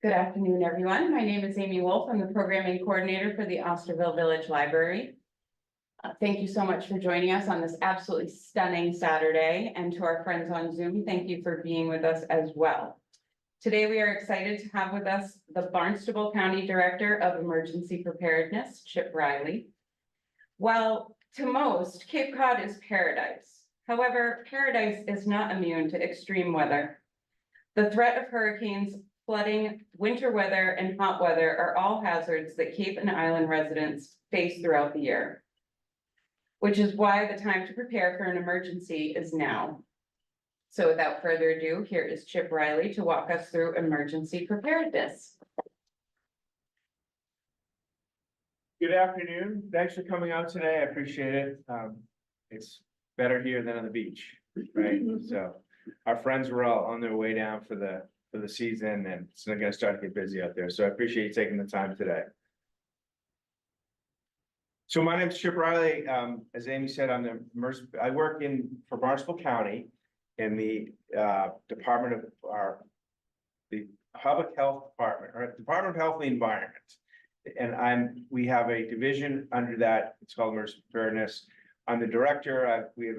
Good afternoon, everyone. My name is Amy Wolf. I'm the programming coordinator for the Osterville Village Library. Thank you so much for joining us on this absolutely stunning Saturday, and to our friends on Zoom, thank you for being with us as well. Today, we are excited to have with us the Barnstable County Director of Emergency Preparedness, Chip Reilly. While to most, Cape Cod is paradise. However, paradise is not immune to extreme weather. The threat of hurricanes, flooding, winter weather, and hot weather are all hazards that Cape and Island residents face throughout the year, which is why the time to prepare for an emergency is now. So without further ado, here is Chip Reilly to walk us through emergency preparedness. Good afternoon. Thanks for coming out today. I appreciate it. It's better here than on the beach, right? So our friends were all on their way down for the season, and it's going to start to get busy out there. So I appreciate you taking the time today. So my name is Chip Reilly. As Amy said, I work for Barnstable County in the Department of the Public Health Department, or Department of Health and the Environment. And we have a division under that. It's called Emergency Preparedness. I'm the director. We have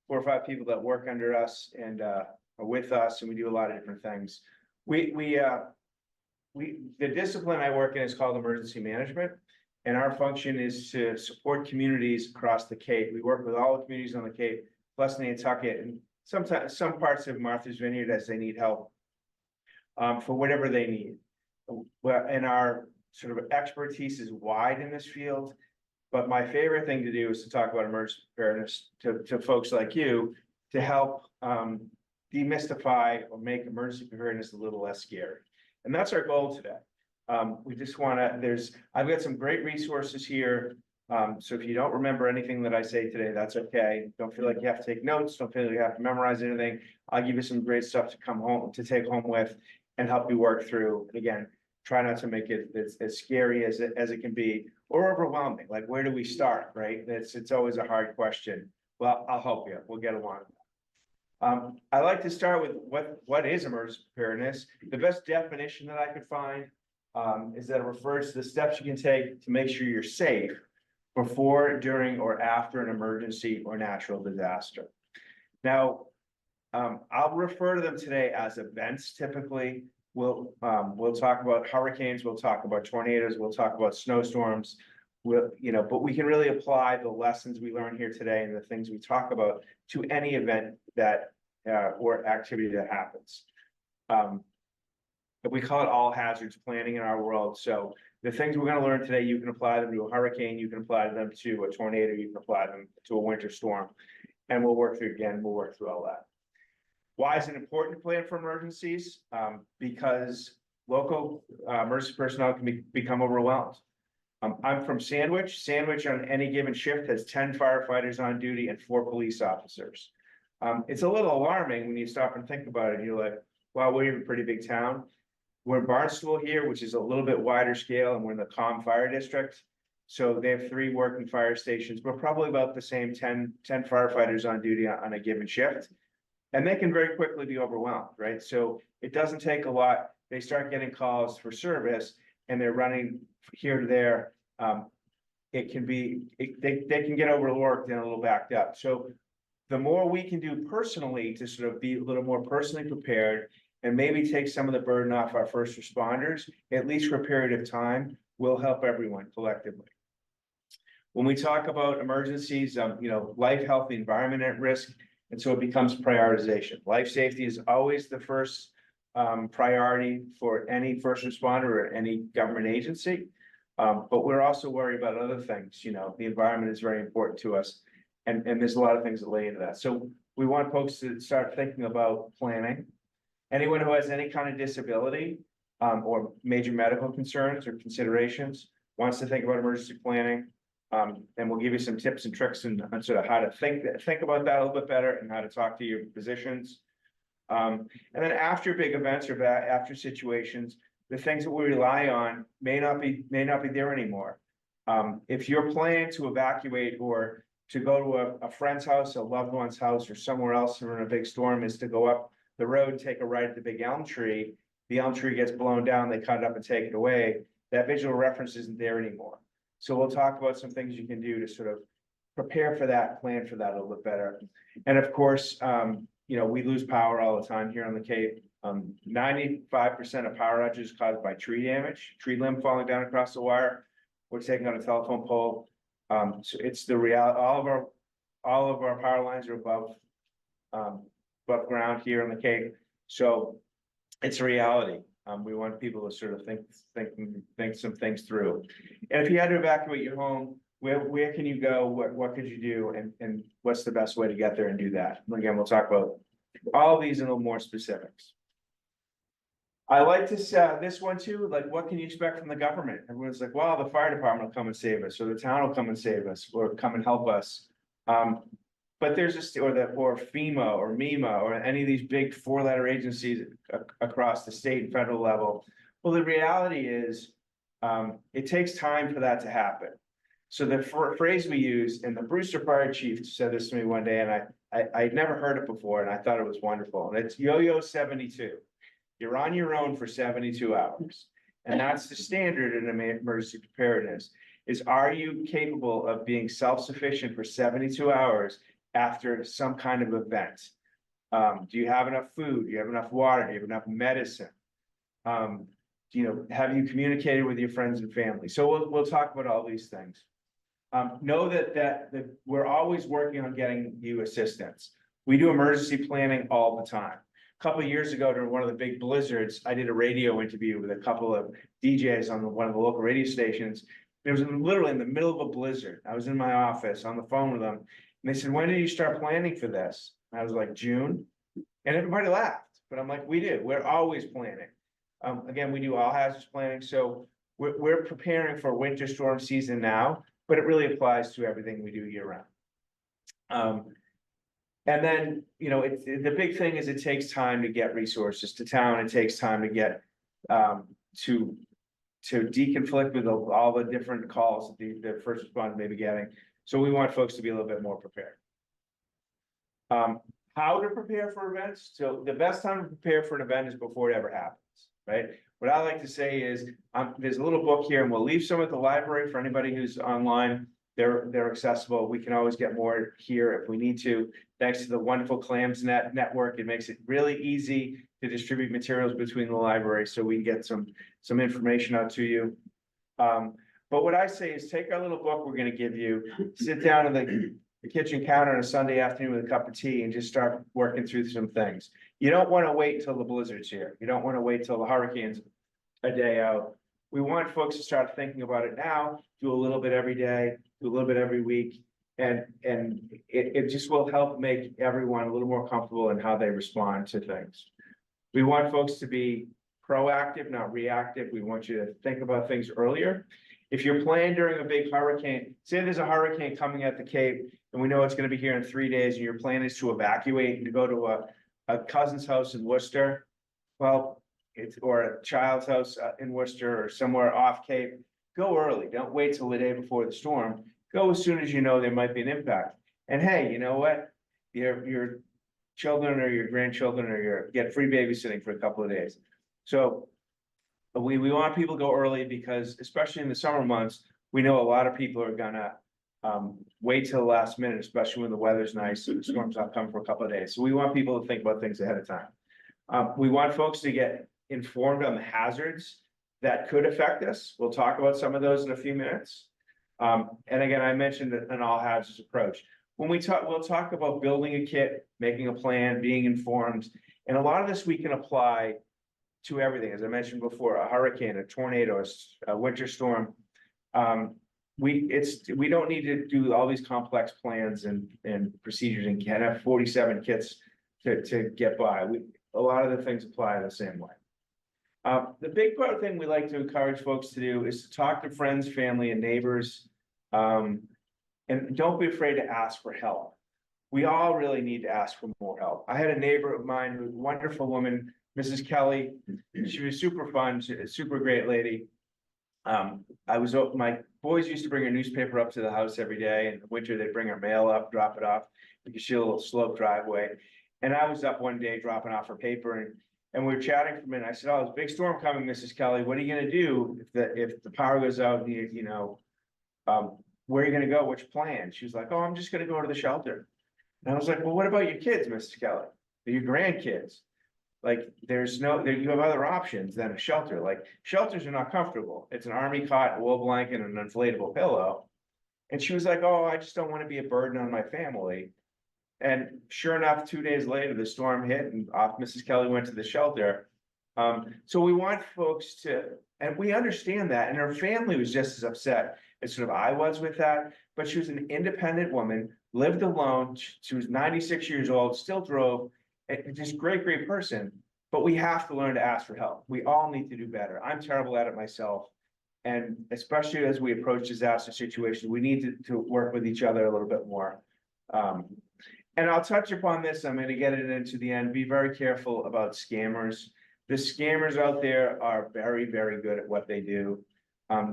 4 or 5 people that work under us and are with us, and we do a lot of different things. The discipline I work in is called emergency management. And our function is to support communities across the Cape. We work with all the communities on the Cape, plus Nantucket, and sometimes some parts of Martha's Vineyard as they need help for whatever they need. Well, and our sort of expertise is wide in this field, but my favorite thing to do is to talk about emergency preparedness to folks like you to help demystify or make emergency preparedness a little less scary. And that's our goal today. We just want to, I've got some great resources here. So if you don't remember anything that I say today, that's okay. Don't feel like you have to take notes. Don't feel like you have to memorize anything. I'll give you some great stuff to take home with and help you work through. And again, try not to make it as scary as it can be, or overwhelming. Like, where do we start, right? It's always a hard question. Well, I'll help you. We'll get along. I like to start with what is emergency preparedness. The best definition that I could find is that it refers to the steps you can take to make sure you're safe before, during, or after an emergency or natural disaster. Now, I'll refer to them today as events. Typically, we'll talk about hurricanes, we'll talk about tornadoes, we'll talk about snowstorms. But we can really apply the lessons we learn here today and the things we talk about to any event that or activity that happens. We call it all hazards planning in our world. So the things we're going to learn today, you can apply them to a hurricane, you can apply them to a tornado, you can apply them to a winter storm, and we'll work through all that. Why is it important to plan for emergencies? Because local emergency personnel can become overwhelmed. I'm from Sandwich. Sandwich on any given shift has 10 firefighters on duty and 4 police officers. It's a little alarming when you stop and think about it. You're like, wow, we're in a pretty big town. We're in Barnstable here, which is a little bit wider scale, and we're in the Calm Fire District. So they have 3 working fire stations, but probably about the same 10 firefighters on duty on a given shift. And they can very quickly be overwhelmed, right? So it doesn't take a lot. They start getting calls for service and they're running here to there. They can get overworked and a little backed up. So the more we can do personally to sort of be a little more personally prepared and maybe take some of the burden off our first responders, at least for a period of time, will help everyone collectively. When we talk about emergencies, life, health, the environment at risk, and so it becomes prioritization. Life safety is always the first priority for any first responder or any government agency. But we're also worried about other things. The environment is very important to us, and there's a lot of things that lay into that. So we want folks to start thinking about planning. Anyone who has any kind of disability or major medical concerns or considerations wants to think about emergency planning. And we'll give you some tips and tricks on sort of how to think about that a little bit better and how to talk to your physicians. And then after big events or after situations, the things that we rely on may not be there anymore. If you're planning to evacuate or to go to a friend's house, a loved one's house, or somewhere else in a big storm, is to go up the road, take a ride at the big elm tree, the elm tree gets blown down, they cut it up and take it away, that visual reference isn't there anymore. So we'll talk about some things you can do to sort of prepare for that, plan for that a little bit better. And of course, we lose power all the time here on the Cape. 95% of power outages caused by tree damage, tree limb falling down across the wire, or taking out a telephone pole. So it's the all of our power lines are above ground here on the Cape. So it's a reality. We want people to sort of think some things through. And if you had to evacuate your home, where can you go? What could you do? And what's the best way to get there and do that? And again, we'll talk about all of these in a little more specifics. I like this one too, like what can you expect from the government? Everyone's like, well, the fire department will come and save us, or the town will come and save us, or come and help us. But there's just, or FEMA or MEMA or any of these big 4-letter agencies across the state and federal level. Well, the reality is, it takes time for that to happen. So the phrase we use, and the Brewster Fire Chief said this to me one day, and I'd never heard it before, and I thought it was wonderful. And it's yo-yo 72. You're on your own for 72 hours. And that's the standard in emergency preparedness, is are you capable of being self-sufficient for 72 hours after some kind of event? Do you have enough food? Do you have enough water? Do you have enough medicine? Have you communicated with your friends and family? So we'll talk about all these things. Know that we're always working on getting you assistance. We do emergency planning all the time. A couple of years ago, during one of the big blizzards, I did a radio interview with a couple of DJs on one of the local radio stations. It was literally in the middle of a blizzard. I was in my office on the phone with them, and they said, "When did you start planning for this?" And I was like, "June," and everybody laughed. But I'm like, "We do. We're always planning." Again, we do all hazards planning, so we're preparing for winter storm season now, but it really applies to everything we do year round. And then, the big thing is it takes time to get resources to town. It takes time to get to deconflict with all the different calls that the first responders may be getting. So we want folks to be a little bit more prepared. How to prepare for events? So the best time to prepare for an event is before it ever happens, right? What I like to say is, there's a little book here, and we'll leave some at the library for anybody who's online. They're accessible. We can always get more here if we need to. Thanks to the wonderful Clams network, it makes it really easy to distribute materials between the libraries, so we can get some information out to you. But what I say is, take our little book we're going to give you, sit down on the kitchen counter on a Sunday afternoon with a cup of tea, and just start working through some things. You don't want to wait until the blizzard's here. You don't want to wait till the hurricane's a day out. We want folks to start thinking about it now, do a little bit every day, do a little bit every week. And it just will help make everyone a little more comfortable in how they respond to things. We want folks to be proactive, not reactive. We want you to think about things earlier. If you're planning during a big hurricane, say there's a hurricane coming at the Cape, and we know it's going to be here in 3 days, and your plan is to evacuate and to go to a cousin's house in Worcester. Well, or a child's house in Worcester or somewhere off Cape. Go early. Don't wait till the day before the storm. Go as soon as you know there might be an impact. And hey, you know what? Your children or your grandchildren or get free babysitting for a couple of days. So we want people to go early, because especially in the summer months, we know a lot of people are gonna wait till the last minute, especially when the weather's nice and the storm's not coming for a couple of days. So we want people to think about things ahead of time. We want folks to get informed on the hazards that could affect us. We'll talk about some of those in a few minutes. And again, I mentioned an all hazards approach. When we'll talk about building a kit, making a plan, being informed, and a lot of this we can apply to everything. As I mentioned before, a hurricane, a tornado, a winter storm. We don't need to do all these complex plans and procedures and can't have 47 kits to get by. A lot of the things apply the same way. The big part thing we like to encourage folks to do is to talk to friends, family, and neighbors. And don't be afraid to ask for help. We all really need to ask for more help. I had a neighbor of mine, who's a wonderful woman, Mrs. Kelly. She was super fun, a super great lady. My boys used to bring her newspaper up to the house every day. In the winter, they'd bring her mail up, drop it off, because she had a little slope driveway. And I was up one day dropping off her paper, And we were chatting for a minute. I said, "Oh, there's a big storm coming, Mrs. Kelly. What are you gonna do if the power goes out, you know, where are you gonna go? Which plan?" She was like, "Oh, I'm just gonna go to the shelter." And I was like, "Well, what about your kids, Mrs. Kelly? Your grandkids? Like, you have other options than a shelter. Like, shelters are not comfortable. It's an army cot, a wool blanket, and an inflatable pillow." And she was like, "Oh, I just don't want to be a burden on my family." And sure enough, 2 days later, the storm hit and off Mrs. Kelly went to the shelter. So we want folks to, and we understand that, and her family was just as upset as sort of I was with that. But she was an independent woman, lived alone. She was 96 years old, still drove, and just great person. But we have to learn to ask for help. We all need to do better. I'm terrible at it myself. And especially as we approach disaster situations, we need to work with each other a little bit more. And I'll touch upon this, I'm gonna get it into the end, be very careful about scammers. The scammers out there are very good at what they do.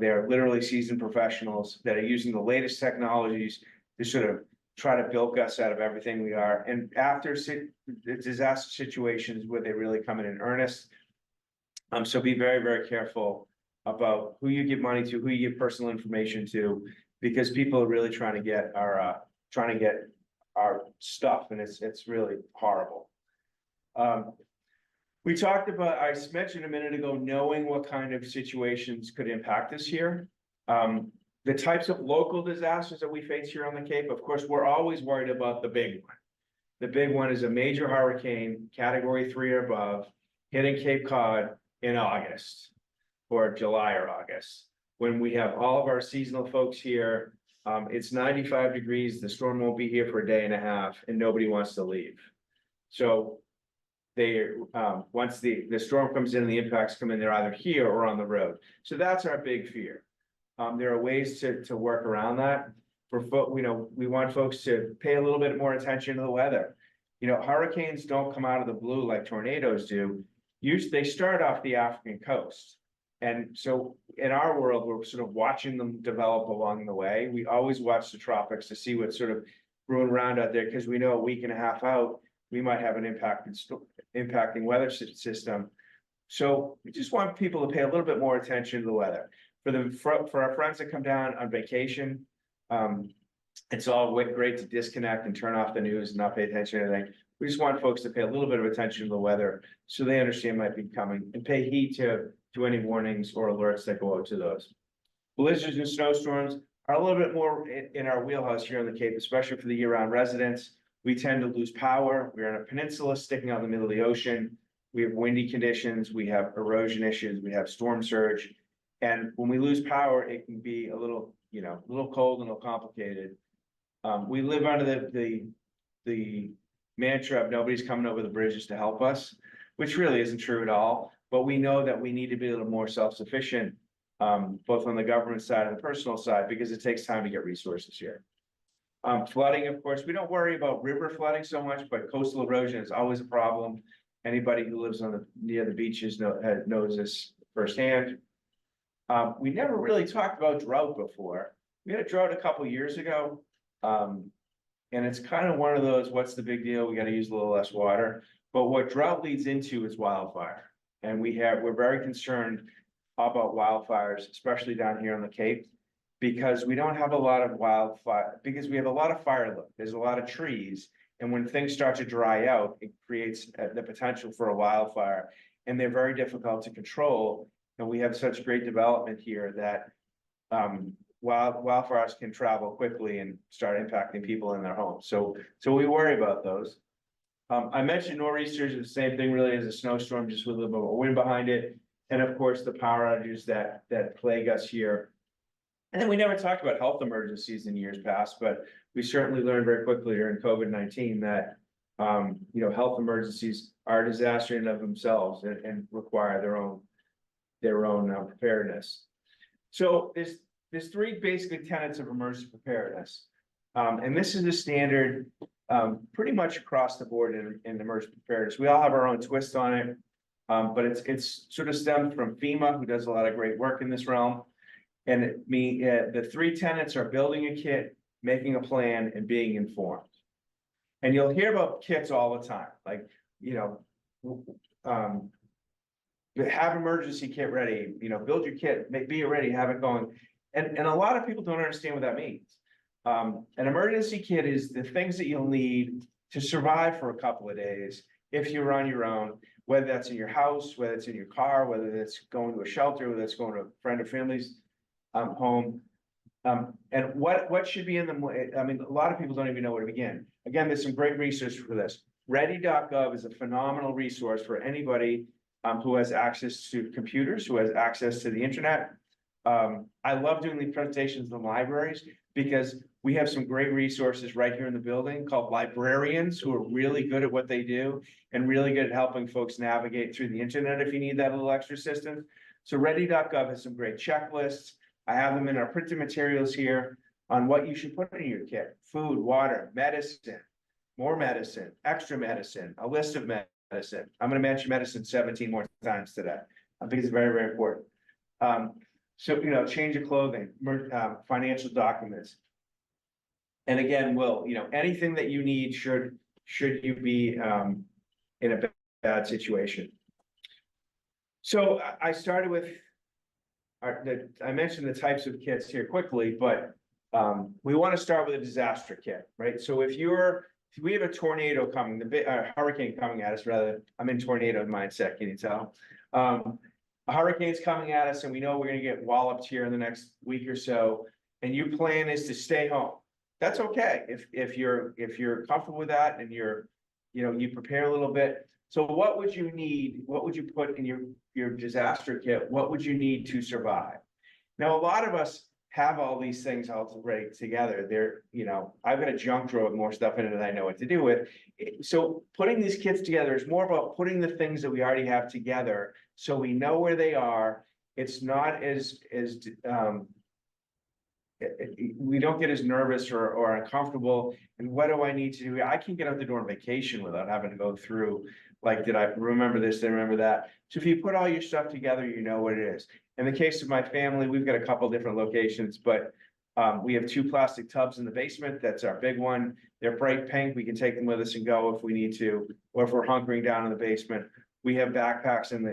They're literally seasoned professionals that are using the latest technologies to sort of try to bilk us out of everything we are. And after the disaster situations where they really come in earnest. So be very careful about who you give money to, who you give personal information to, because people are really trying to get our stuff, and it's really horrible. We talked about, I mentioned a minute ago, knowing what kind of situations could impact us here. The types of local disasters that we face here on the Cape, of course, we're always worried about the big one. The big one is a major hurricane, category 3 or above, hitting Cape Cod in August or July or August, when we have all of our seasonal folks here. It's 95 degrees, the storm won't be here for a day and a half, and nobody wants to leave. So once the storm comes in, the impacts come in, they're either here or on the road. So that's our big fear. There are ways to work around that. We want folks to pay a little bit more attention to the weather. Hurricanes don't come out of the blue like tornadoes do. Usually they start off the African coast. And so in our world, we're sort of watching them develop along the way. We always watch the tropics to see what's sort of brewing around out there, because we know a week and a half out, we might have an impacting weather system. So we just want people to pay a little bit more attention to the weather. For our friends that come down on vacation, it's all great to disconnect and turn off the news and not pay attention to anything. We just want folks to pay a little bit of attention to the weather, so they understand might be coming, and pay heed to any warnings or alerts that go out to those. Blizzards and snowstorms are a little bit more in our wheelhouse here on the Cape, especially for the year-round residents. We tend to lose power. We're on a peninsula sticking out in the middle of the ocean. We have windy conditions, we have erosion issues, we have storm surge. And when we lose power, it can be a little cold and a little complicated. We live under the mantra of nobody's coming over the bridges to help us, which really isn't true at all. But we know that we need to be a little more self-sufficient, both on the government side and the personal side, because it takes time to get resources here. Flooding, of course, we don't worry about river flooding so much, but coastal erosion is always a problem. Anybody who lives near the beaches knows this firsthand. We never really talked about drought before. We had a drought a couple years ago. And it's kind of one of those, what's the big deal? We got to use a little less water. But what drought leads into is wildfire. And we're very concerned about wildfires, especially down here on the Cape, because we don't have a lot of wildfire, because we have a lot of fire look. There's a lot of trees. And when things start to dry out, it creates the potential for a wildfire. And they're very difficult to control. And we have such great development here that wildfires can travel quickly and start impacting people in their homes. So we worry about those. I mentioned nor'easters, the same thing really as a snowstorm, just with a little bit of wind behind it. And of course, the power outages that plague us here. And then we never talked about health emergencies in years past, but we certainly learned very quickly during COVID-19 that health emergencies are a disaster in and of themselves and require their own preparedness. So there's three basically tenets of emergency preparedness. And this is the standard pretty much across the board in emergency preparedness. We all have our own twist on it, but it's sort of stemmed from FEMA, who does a lot of great work in this realm. And the three tenets are building a kit, making a plan, and being informed. And you'll hear about kits all the time. Like, But have emergency kit ready, build your kit, be it ready, have it going. And a lot of people don't understand what that means. An emergency kit is the things that you'll need to survive for a couple of days if you're on your own, whether that's in your house, whether it's in your car, whether that's going to a shelter, whether it's going to a friend or family's home. And what should be in them? I mean, a lot of people don't even know where to begin. Again, there's some great research for this. Ready.gov is a phenomenal resource for anybody who has access to computers, who has access to the internet. I love doing these presentations in the libraries because we have some great resources right here in the building called librarians who are really good at what they do and really good at helping folks navigate through the internet if you need that little extra assistance. So Ready.gov has some great checklists. I have them in our printed materials here on what you should put in your kit: food, water, medicine, more medicine, extra medicine, a list of medicine. I'm going to mention medicine 17 more times today. I think it's very, very important. So, change of clothing, financial documents. And again, anything that you need should you be in a bad situation. So I started with I mentioned the types of kits here quickly, but we want to start with a disaster kit, right? So if we have a tornado coming, a hurricane coming at us, rather, I'm in tornado mindset, can you tell? A hurricane's coming at us and we know we're gonna get walloped here in the next week or so, and your plan is to stay home. That's okay, if you're comfortable with that and you prepare a little bit. So what would you need? What would you put in your disaster kit? What would you need to survive? Now, a lot of us have all these things already together. I've got a junk drawer with more stuff in it than I know what to do with. So putting these kits together is more about putting the things that we already have together so we know where they are. It's not as we don't get as nervous or uncomfortable. And what do I need to do? I can get out the door on vacation without having to go through, like, did I remember this? Did I remember that? So if you put all your stuff together, you know what it is. In the case of my family, we've got a couple different locations, but we have 2 plastic tubs in the basement. That's our big one. They're bright pink. We can take them with us and go if we need to, or if we're hunkering down in the basement. We have backpacks in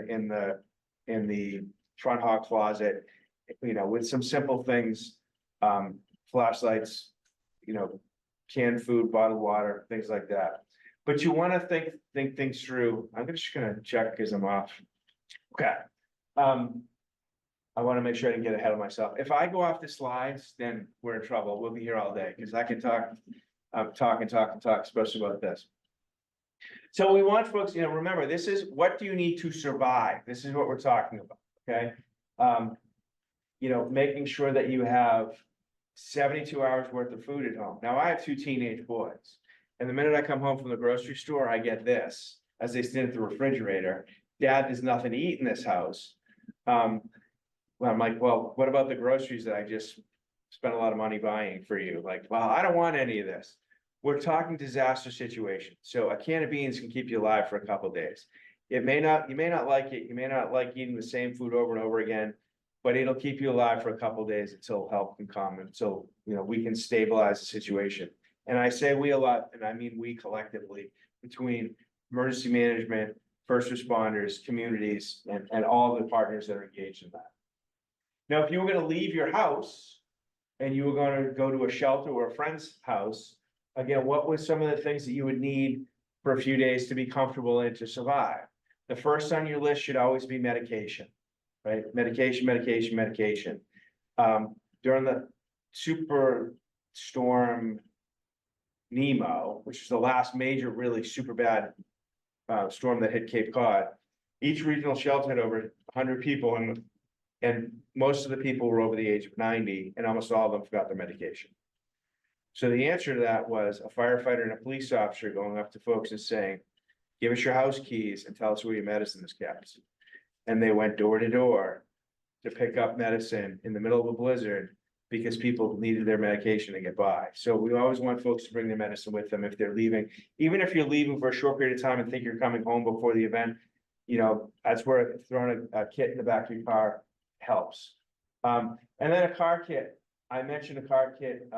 the front hall closet, with some simple things, flashlights, canned food, bottled water, things like that. But you want to think things through. I'm just gonna check because I'm off. Okay. I want to make sure I didn't get ahead of myself. If I go off the slides, then we're in trouble. We'll be here all day because I can talk, especially about this. So we want folks, remember, this is what do you need to survive? This is what we're talking about. Okay. Making sure that you have 72 hours worth of food at home. Now I have 2 teenage boys, and the minute I come home from the grocery store, I get this as they stand at the refrigerator. Dad, there's nothing to eat in this house. Well, I'm like, well, what about the groceries that I just spent a lot of money buying for you? Like, well, I don't want any of this. We're talking disaster situation. So a can of beans can keep you alive for a couple of days. You may not like it. You may not like eating the same food over and over again, but it'll keep you alive for a couple of days until help can come, until, we can stabilize the situation. And I say we a lot, and I mean we collectively, between emergency management, first responders, communities, and all the partners that are engaged in that. Now, if you were going to leave your house and you were going to go to a shelter or a friend's house, again, what were some of the things that you would need for a few days to be comfortable and to survive? The first on your list should always be medication, right? Medication. During the superstorm Nemo, which is the last major, really super bad storm that hit Cape Cod, each regional shelter had over 100 people, and most of the people were over the age of 90, and almost all of them forgot their medication. So the answer to that was a firefighter and a police officer going up to folks and saying, give us your house keys and tell us where your medicine is kept. And they went door to door to pick up medicine in the middle of a blizzard because people needed their medication to get by. So we always want folks to bring their medicine with them if they're leaving. Even if you're leaving for a short period of time and think you're coming home before the event, that's where throwing a kit in the back of your car helps. And then a car kit. I mentioned a car kit.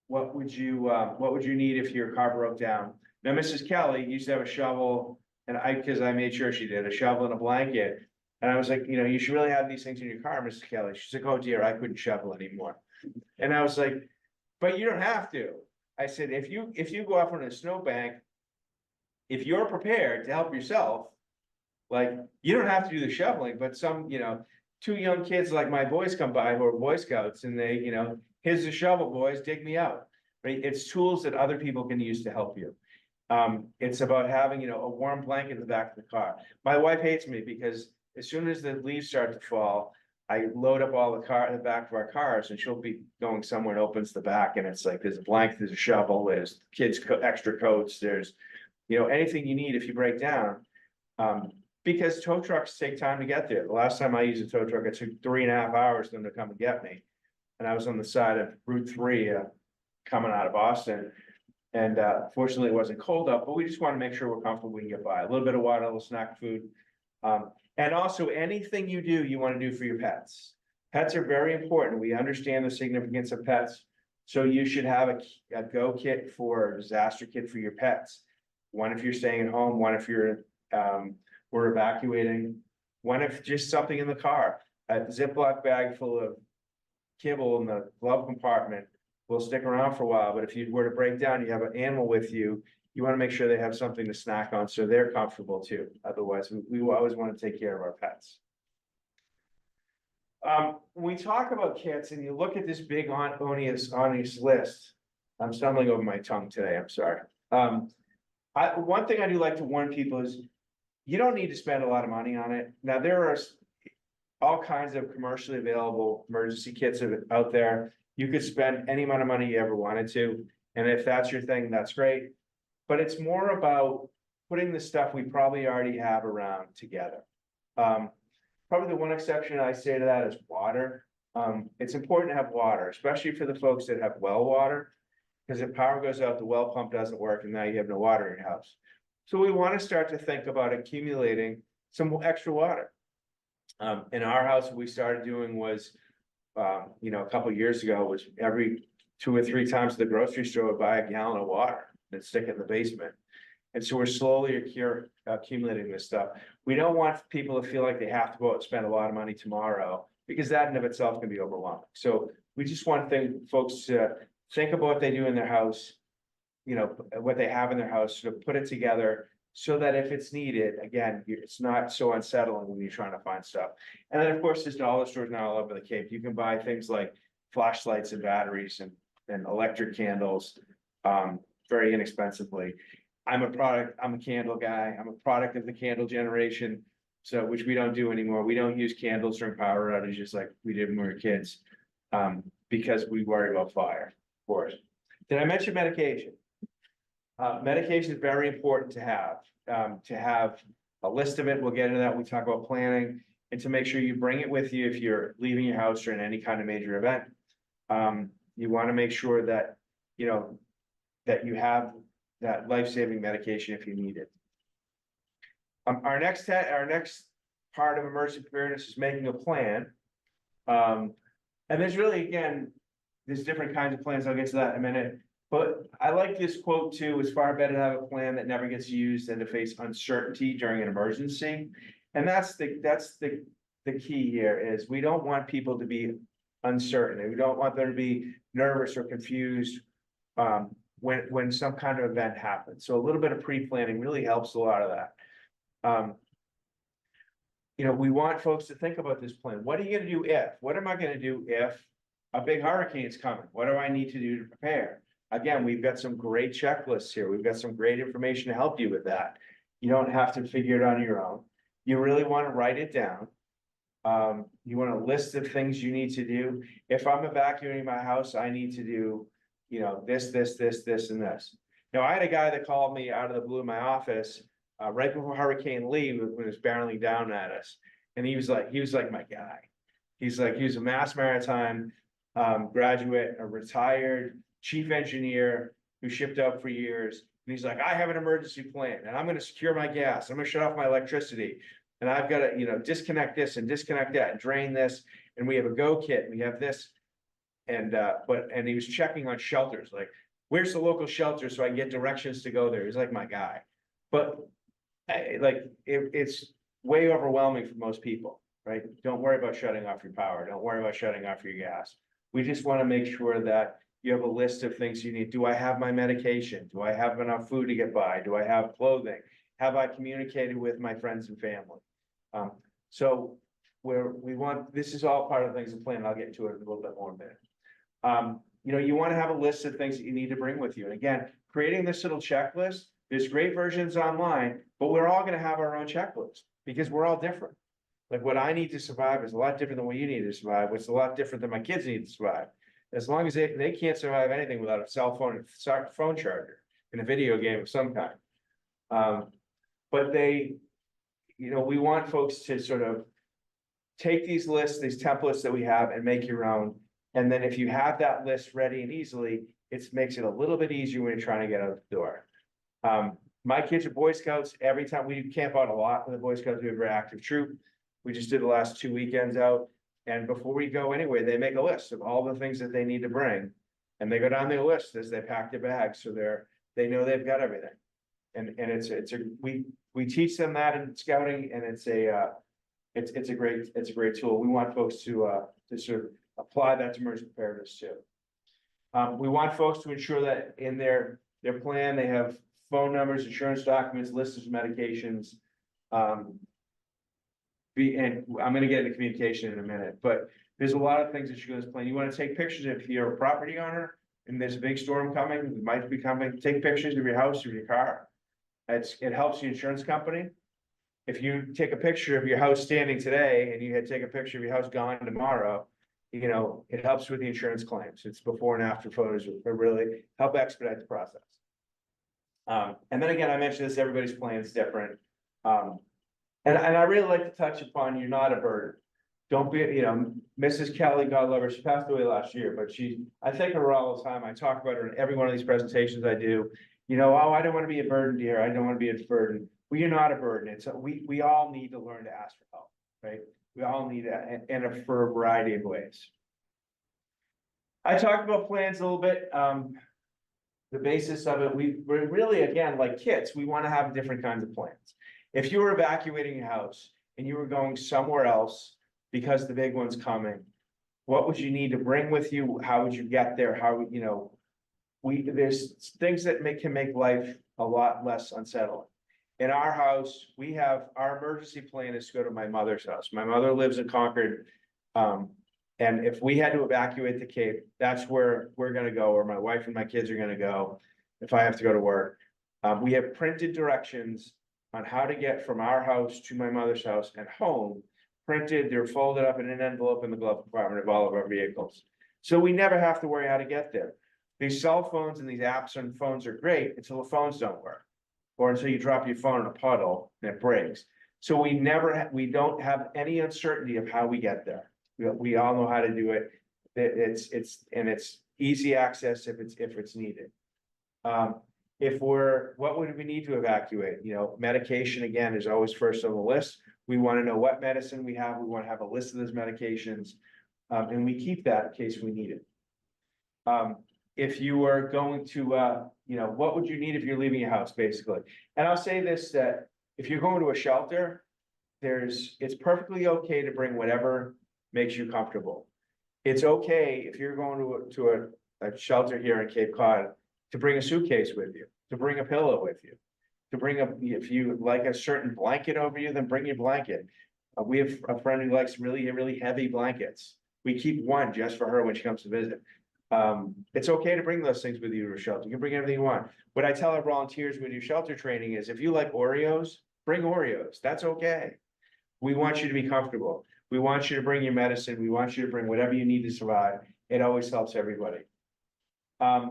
What would you need if your car broke down? Now, Mrs. Kelly used to have a shovel, And cause I made sure she did, a shovel and a blanket. And I was like, you should really have these things in your car, Mrs. Kelly. She's like, oh dear, I couldn't shovel anymore. And I was like, but you don't have to. I said, if you go off on a snowbank, if you're prepared to help yourself, like, you don't have to do the shoveling, but some, two young kids like my boys come by who are Boy Scouts and they, here's the shovel, boys, dig me out. Right? It's tools that other people can use to help you. It's about having, a warm blanket in the back of the car. My wife hates me because as soon as the leaves start to fall, I load up all the back of our cars and she'll be going somewhere and opens the back and it's like, there's a blanket, there's a shovel, there's kids' extra coats, there's, anything you need if you break down. Because tow trucks take time to get there. The last time I used a tow truck, it took 3.5 hours for them to come and get me. And I was on the side of Route 3, coming out of Boston. And fortunately, it wasn't cold up, but we just want to make sure we're comfortable, we can get by. A little bit of water, a little snack food. And also anything you do, you want to do for your pets. Pets are very important. We understand the significance of pets. So you should have a go kit for a disaster kit for your pets. One if you're staying at home, one if you're we're evacuating, one if just something in the car, a Ziploc bag full of kibble in the glove compartment will stick around for a while, but if you were to break down, you have an animal with you, you want to make sure they have something to snack on so they're comfortable too. Otherwise, we always want to take care of our pets. When we talk about kits and you look at this big onerous list, I'm stumbling over my tongue today, I'm sorry. One thing I do like to warn people is you don't need to spend a lot of money on it. Now, there are all kinds of commercially available emergency kits out there. You could spend any amount of money you ever wanted to. And if that's your thing, that's great. But it's more about putting the stuff we probably already have around together. Probably the one exception I say to that is water. It's important to have water, especially for the folks that have well water. Because if power goes out, the well pump doesn't work and now you have no water in your house. So we want to start to think about accumulating some extra water. In our house, what we started doing was, a couple of years ago was every 2 or 3 times to the grocery store, buy a gallon of water and stick it in the basement. And so we're slowly accumulating this stuff. We don't want people to feel like they have to go out and spend a lot of money tomorrow because that in of itself can be overwhelming. So we just want folks to think about what they do in their house, what they have in their house, to put it together so that if it's needed, again, it's not so unsettling when you're trying to find stuff. And then, of course, there's dollar stores now all over the Cape. You can buy things like flashlights and batteries and electric candles very inexpensively. I'm a candle guy. I'm a product of the candle generation, so which we don't do anymore. We don't use candles during power outages like we did when we were kids because we worry about fire, of course. Did I mention medication? Medication is very important to have a list of it. We'll get into that when we talk about planning, and to make sure you bring it with you if you're leaving your house or in any kind of major event. You want to make sure that, that you have that life-saving medication if you need it. Our next part of emergency preparedness is making a plan. And there's really, again, there's different kinds of plans. I'll get to that in a minute. But I like this quote too: it's far better to have a plan that never gets used than to face uncertainty during an emergency. And that's the key here is we don't want people to be uncertain. We don't want them to be nervous or confused when some kind of event happens. So a little bit of pre-planning really helps a lot of that. We want folks to think about this plan. What are you going to do if? What am I going to do if a big hurricane is coming? What do I need to do to prepare? Again, we've got some great checklists here. We've got some great information to help you with that. You don't have to figure it on your own. You really want to write it down. You want a list of things you need to do. If I'm evacuating my house, I need to do, this, and this. Now, I had a guy that called me out of the blue in my office right before Hurricane Lee when it was barreling down at us. And he was like my guy. He was a Mass Maritime graduate, a retired chief engineer who shipped out for years. And he's like, I have an emergency plan and I'm going to secure my gas. I'm going to shut off my electricity. And I've got to, disconnect this and disconnect that and drain this. And we have a go kit. And we have this. And he was checking on shelters, like, where's the local shelter so I can get directions to go there? He's like my guy. But it's way overwhelming for most people, right? Don't worry about shutting off your power. Don't worry about shutting off your gas. We just want to make sure that you have a list of things you need. Do I have my medication? Do I have enough food to get by? Do I have clothing? Have I communicated with my friends and family? So this is all part of things in plan. I'll get into it in a little bit more in a minute. You want to have a list of things that you need to bring with you. And again, creating this little checklist, there's great versions online, but we're all going to have our own checklist because we're all different. Like what I need to survive is a lot different than what you need to survive. What's a lot different than my kids need to survive. As long as they can't survive anything without a cell phone and phone charger in a video game of some kind. But we want folks to sort of take these lists, these templates that we have and make your own. And then if you have that list ready and easily, it makes it a little bit easier when you're trying to get out the door. My kids are Boy Scouts. Every time we camp out a lot with the Boy Scouts, we have a very active troop. We just did the last 2 weekends out. And before we go anywhere, they make a list of all the things that they need to bring. And they go down their list as they pack their bags. So they know they've got everything. And we teach them that in scouting, and it's a great tool. We want folks to sort of apply that to emergency preparedness too. We want folks to ensure that in their plan, they have phone numbers, insurance documents, lists of medications. And I'm gonna get into communication in a minute, but there's a lot of things that should go in this plan. You want to take pictures if you're a property owner and there's a big storm coming, it might be coming, take pictures of your house or your car. It helps the insurance company. If you take a picture of your house standing today and you had to take a picture of your house gone tomorrow, it helps with the insurance claims. It's before and after photos that really help expedite the process. And then again, I mentioned this, everybody's plan is different. And I really like to touch upon, you're not a burden. Don't be, Mrs. Kelly, God love her, she passed away last year, but I think of her all the time. I talk about her in every one of these presentations I do. Oh, I don't want to be a burden, dear. I don't want to be a burden. Well, you're not a burden. We all need to learn to ask for help, right? We all need that, and for a variety of ways. I talked about plans a little bit. The basis of it, we're really, again, like kids, we want to have different kinds of plans. If you were evacuating your house and you were going somewhere else because the big one's coming, what would you need to bring with you? How would you get there? There's things that can make life a lot less unsettling. In our house, we have our emergency plan is to go to my mother's house. My mother lives in Concord. And if we had to evacuate the Cape, that's where we're gonna go, or my wife and my kids are gonna go if I have to go to work. We have printed directions on how to get from our house to my mother's house and home. Printed, they're folded up in an envelope in the glove compartment of all of our vehicles. So we never have to worry how to get there. These cell phones and these apps on phones are great until the phones don't work. Or until you drop your phone in a puddle and it breaks. So we don't have any uncertainty of how we get there. We all know how to do it. It's easy access if it's needed. What would we need to evacuate? Medication again is always first on the list. We want to know what medicine we have. We want to have a list of those medications. And we keep that in case we need it. If you were going to, what would you need if you're leaving your house, basically? And I'll say this, that if you're going to a shelter, it's perfectly okay to bring whatever makes you comfortable. It's okay if you're going to a shelter here in Cape Cod to bring a suitcase with you, to bring a pillow with you, if you like a certain blanket over you, then bring your blanket. We have a friend who likes really, really heavy blankets. We keep one just for her when she comes to visit. It's okay to bring those things with you to a shelter. You can bring everything you want. What I tell our volunteers when we do shelter training is if you like Oreos, bring Oreos. That's okay. We want you to be comfortable. We want you to bring your medicine. We want you to bring whatever you need to survive. It always helps everybody. I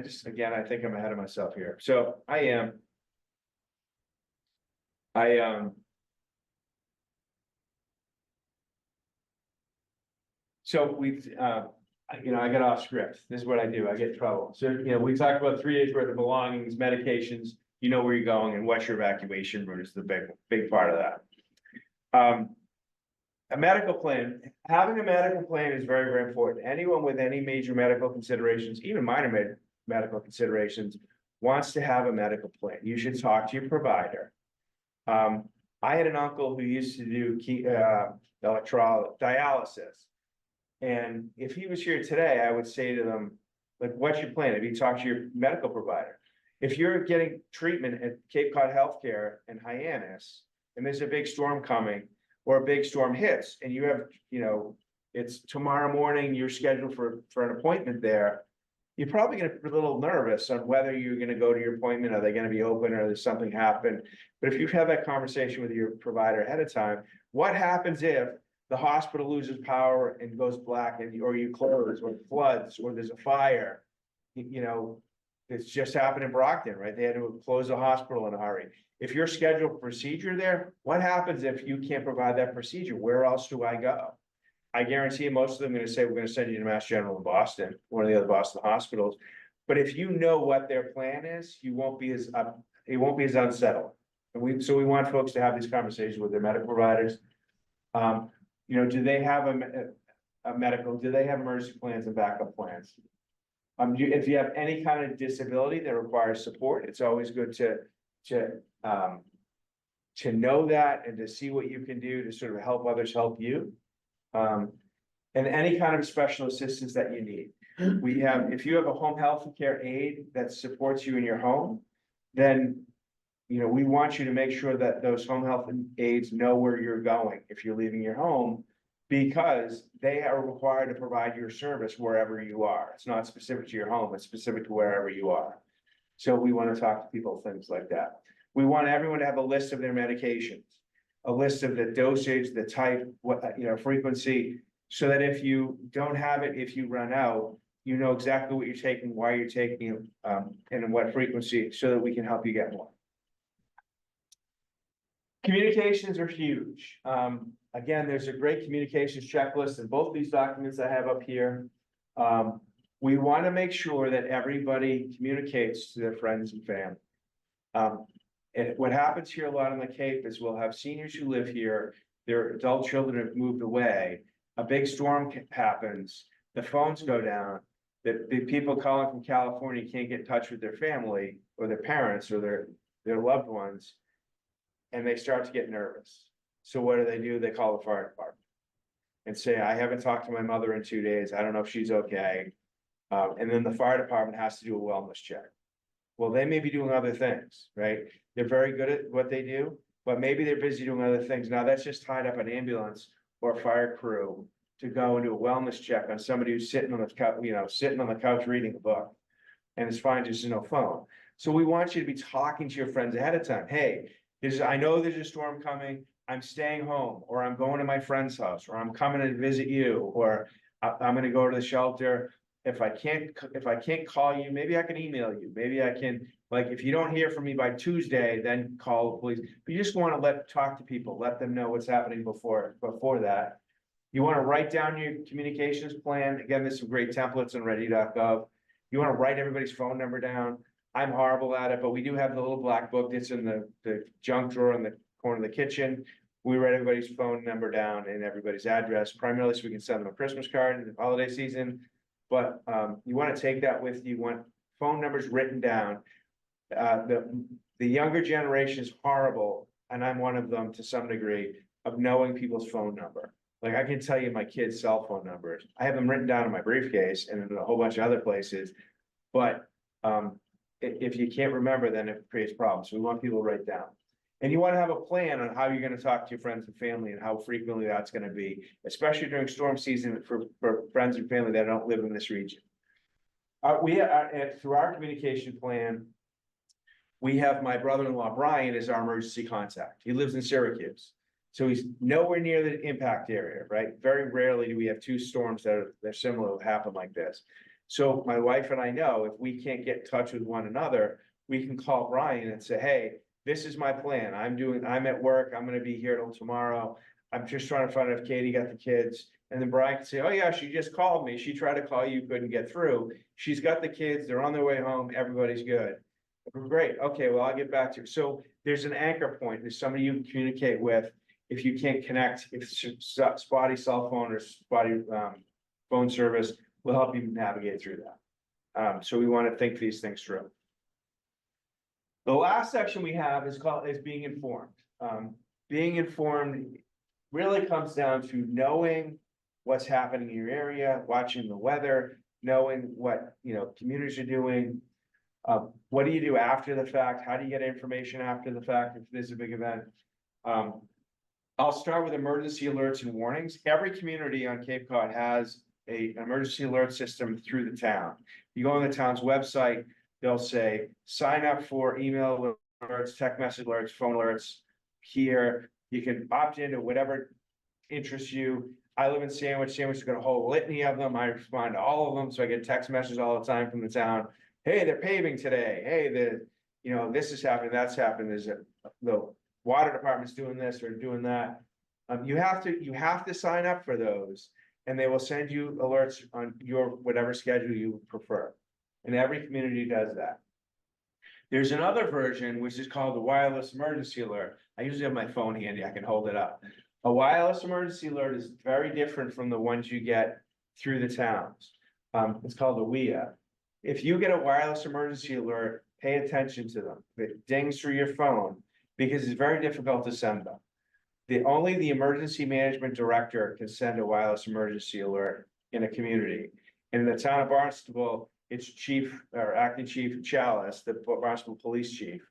think I'm ahead of myself here. So I am. So I got off script. This is what I do. I get in trouble. So, we talked about 3 days worth of belongings, medications, where you're going and what's your evacuation route is the big part of that. A medical plan, having a medical plan is very, very important. Anyone with any major medical considerations, even minor medical considerations, wants to have a medical plan. You should talk to your provider I had an uncle who used to do dialysis. And if he was here today, I would say to them, like, what's your plan? Have you talked to your medical provider? If you're getting treatment at Cape Cod Healthcare in Hyannis, and there's a big storm coming, or a big storm hits, and you have, it's tomorrow morning, you're scheduled for an appointment there, you're probably gonna be a little nervous on whether you're gonna go to your appointment, are they gonna be open, or there's something happen? But if you've had that conversation with your provider ahead of time, what happens if the hospital loses power and goes black, or you close, or floods, or there's a fire? It's just happened in Brockton, right? They had to close the hospital in a hurry. If you're scheduled procedure there, what happens if you can't provide that procedure? Where else do I go? I guarantee you, most of them are gonna say, we're gonna send you to Mass General in Boston, one of the other Boston hospitals. But if you know what their plan is, it won't be as unsettling. And so we want folks to have these conversations with their medical providers. Do they have do they have emergency plans and backup plans? If you have any kind of disability that requires support, it's always good to know that and to see what you can do to sort of help others help you. And any kind of special assistance that you need. If you have a home health care aide that supports you in your home, then, we want you to make sure that those home health aides know where you're going if you're leaving your home, because they are required to provide your service wherever you are. It's not specific to your home, it's specific to wherever you are. So we want to talk to people, things like that. We want everyone to have a list of their medications, a list of the dosage, the type, frequency, so that if you don't have it, if you run out, you know exactly what you're taking, why you're taking it, and in what frequency, so that we can help you get more. Communications are huge. Again, there's a great communications checklist in both these documents I have up here. We want to make sure that everybody communicates to their friends and family. And what happens here a lot on the Cape is we'll have seniors who live here, their adult children have moved away, a big storm happens, the phones go down, the people calling from California can't get in touch with their family or their parents or their loved ones, and they start to get nervous. So what do? They call the fire department and say, I haven't talked to my mother in 2 days, I don't know if she's okay. And then the fire department has to do a wellness check. Well, they may be doing other things, right? They're very good at what they do, but maybe they're busy doing other things. Now that's just tied up an ambulance or a fire crew to go and do a wellness check on somebody who's sitting on the couch, sitting on the couch reading a book. And it's fine, just no phone. So we want you to be talking to your friends ahead of time. Hey, I know there's a storm coming, I'm staying home, or I'm going to my friend's house, or I'm coming to visit you, or I'm gonna go to the shelter. If I can't call you, maybe I can email you, maybe I can, if you don't hear from me by Tuesday, then call the police. But you just want to talk to people, let them know what's happening before that. You want to write down your communications plan. Again, there's some great templates on ready.gov. You want to write everybody's phone number down. I'm horrible at it, but we do have the little black book that's in the junk drawer in the corner of the kitchen. We write everybody's phone number down and everybody's address, primarily so we can send them a Christmas card in the holiday season. But you want to take that with you. You want phone numbers written down. The younger generation is horrible, and I'm one of them to some degree, of knowing people's phone number. Like, I can tell you my kids' cell phone numbers. I have them written down in my briefcase and in a whole bunch of other places. But if you can't remember, then it creates problems. So we want people to write down. And you want to have a plan on how you're going to talk to your friends and family and how frequently that's going to be, especially during storm season for friends and family that don't live in this region. Through our communication plan, we have my brother-in-law, Brian, as our emergency contact. He lives in Syracuse. So he's nowhere near the impact area, right? Very rarely do we have two storms that are similar that happen like this. So my wife and I know if we can't get in touch with one another, we can call Brian and say, hey, this is my plan. I'm at work. I'm going to be here till tomorrow. I'm just trying to find out if Katie got the kids. And then Brian can say, oh yeah, she just called me. She tried to call you, couldn't get through. She's got the kids. They're on their way home. Everybody's good. Great. Okay, well, I'll get back to you. So there's an anchor point. There's somebody you can communicate with if you can't connect, if spotty cell phone or spotty phone service will help you navigate through that. So we want to think these things through. The last section we have is being informed. Being informed really comes down to knowing what's happening in your area, watching the weather, knowing what, communities are doing. What do you do after the fact? How do you get information after the fact if there's a big event? I'll start with emergency alerts and warnings. Every community on Cape Cod has an emergency alert system through the town. You go on the town's website, they'll say, sign up for email alerts, text message alerts, phone alerts here. You can opt into whatever interests you. I live in Sandwich. Sandwich has got a whole litany of them. I respond to all of them, so I get text messages all the time from the town. Hey, they're paving today. Hey, this is happening, that's happening. The water department's doing this or doing that. You have to sign up for those, and they will send you alerts on your whatever schedule you prefer. And every community does that. There's another version which is called the wireless emergency alert. I usually have my phone handy, I can hold it up. A wireless emergency alert is very different from the ones you get through the towns. It's called the WIA. If you get a wireless emergency alert, pay attention to them. It dings through your phone because it's very difficult to send them. Only the emergency management director can send a wireless emergency alert in a community. In the town of Barnstable, it's Chief or Acting Chief Chalice, the Barnstable Police Chief,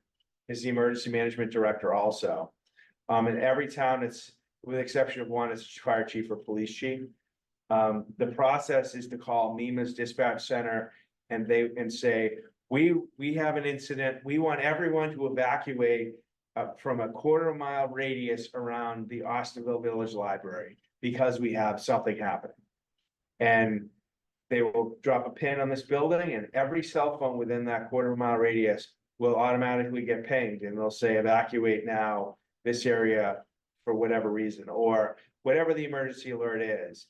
is the emergency management director also. In every town, it's, with the exception of one, it's fire chief or police chief. The process is to call MEMA's dispatch center and say, we have an incident. We want everyone to evacuate from a quarter-mile radius around the Osterville Village Library because we have something happening. And they will drop a pin on this building, and every cell phone within that quarter-mile radius will automatically get pinged, and they'll say evacuate now this area for whatever reason, or whatever the emergency alert is.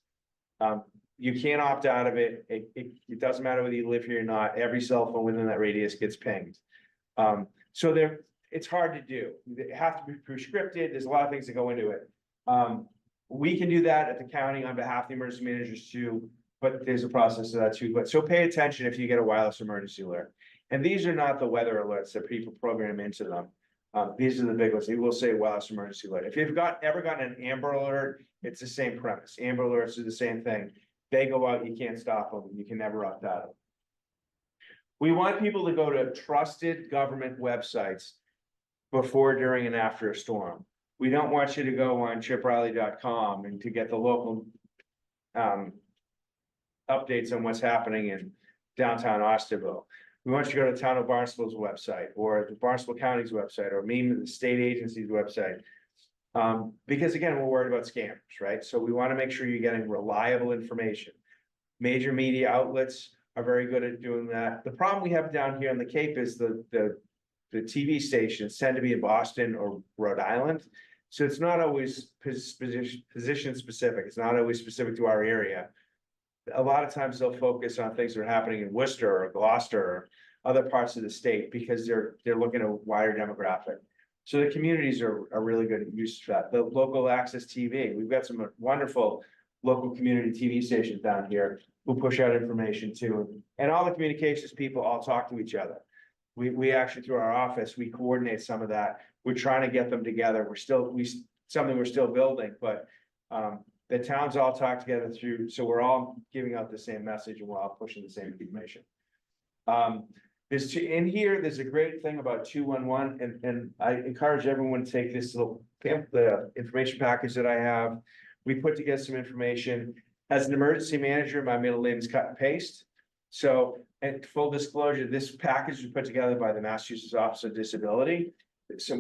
You can't opt out of it. It doesn't matter whether you live here or not. Every cell phone within that radius gets pinged. So it's hard to do. It has to be prescripted. There's a lot of things that go into it. We can do that at the county on behalf of the emergency managers too, but there's a process to that too. But so pay attention if you get a wireless emergency alert. And these are not the weather alerts that people program into them. These are the big ones. They will say wireless emergency alert. If you've ever gotten an Amber Alert, it's the same premise. Amber Alerts are the same thing. They go out, you can't stop them. You can never opt out of them. We want people to go to trusted government websites before, during, and after a storm. We don't want you to go on chipreilly.com and to get the local updates on what's happening in downtown Osterville. We want you to go to the town of Barnstable's website or the Barnstable County's website or the state agency's website. Because again, we're worried about scammers, right? So we want to make sure you're getting reliable information. Major media outlets are very good at doing that. The problem we have down here on the Cape is the TV stations tend to be in Boston or Rhode Island. So it's not always position specific. It's not always specific to our area. A lot of times they'll focus on things that are happening in Worcester or Gloucester or other parts of the state because they're looking at a wider demographic. So the communities are really good at use for that. The local access TV, we've got some wonderful local community TV stations down here who push out information too. And all the communications people all talk to each other. We actually, through our office, we coordinate some of that. We're trying to get them together. Something we're still building, but the towns all talk together through, so we're all giving out the same message and we're all pushing the same information. There's a great thing about 211, and I encourage everyone to take this little the information package that I have. We put together some information. As an emergency manager, my middle name is cut and paste. So, and full disclosure, this package was put together by the Massachusetts Office of Disability. It's